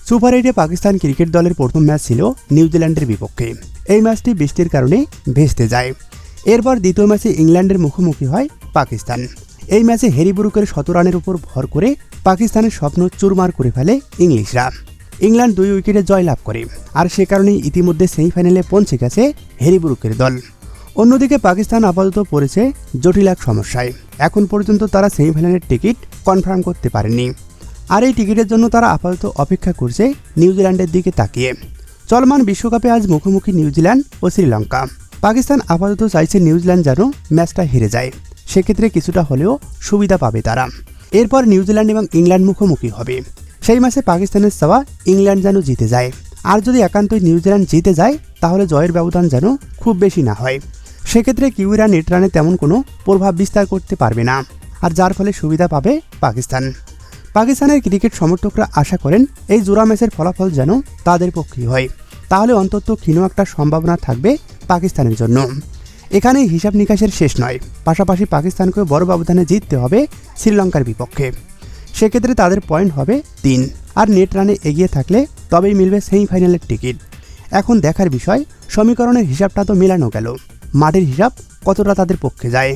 Super 8-এ Pakistan cricket দলের প্রথম match ছিল নিউজিল্যান্ডের বিপক্ষে। এই ম্যাচটি বৃষ্টির কারণে ভেস্তে যায়। এরপর দ্বিতীয় ম্যাচে ইংল্যান্ডের মুখোমুখি হয় পাকিস্তান। এই ম্যাচে হ্যারি ব্রুকের ১৭ রানের উপর ভর করে পাকিস্তানের স্বপ্ন চুরমার করে ফেলে ইংলিশরা। ইংল্যান্ড ২ উইকেটে জয়লাভ করে, আর সে কারণেই ইতিমধ্যে সেমিফাইনালে পৌঁছে গেছে হ্যারি ব্রুকের দল। অন্যদিকে পাকিস্তান আপাতত পড়েছে জটিল এক সমস্যায়। এখন পর্যন্ত তারা সেমিফাইনালের টিকিট কনফার্ম করতে পারেনি, আর এই টিকিটের জন্য তারা আপাতত অপেক্ষা করছে নিউজিল্যান্ডের দিকে তাকিয়ে। চলমান বিশ্বকাপে আজ মুখোমুখি নিউজিল্যান্ড ও শ্রীলঙ্কা। পাকিস্তান আপাতত চাইছে নিউজিল্যান্ড যেন ম্যাচটা হেরে যায়, সেক্ষেত্রে কিছুটা হলেও সুবিধা পাবে তারা। এরপর নিউজিল্যান্ড এবং ইংল্যান্ড মুখোমুখি হবে। সেই ম্যাচে পাকিস্তানের চাওয়া ইংল্যান্ড যেন জিতে যায়, আর যদি একান্তই নিউজিল্যান্ড জিতে যায় তাহলে জয়ের ব্যবধান যেন খুব বেশি না হয়। সেক্ষেত্রে কিউইরা নেট রানে তেমন কোনো প্রভাব বিস্তার করতে পারবে না, আর যার ফলে সুবিধা পাবে পাকিস্তান। পাকিস্তানের ক্রিকেট সমর্থকরা আশা করেন এই জোড়া ম্যাচের ফলাফল যেন তাদের পক্ষেই হয়, তাহলে অন্তত ক্ষীণ একটা সম্ভাবনা থাকবে পাকিস্তানের জন্য। এখানে হিসাব নিকাশের শেষ নয়, পাশাপাশি পাকিস্তানকে বড় ব্যবধানে জিততে হবে শ্রীলঙ্কার বিপক্ষে। সেক্ষেত্রে তাদের পয়েন্ট হবে ৩, আর নেট রানে এগিয়ে থাকলে তবেই মিলবে সেমিফাইনালের টিকিট। এখন দেখার বিষয়, সমীকরণের হিসাবটা তো মেলানো গেল, মাঠের হিসাব কতটা তাদের পক্ষে যায়।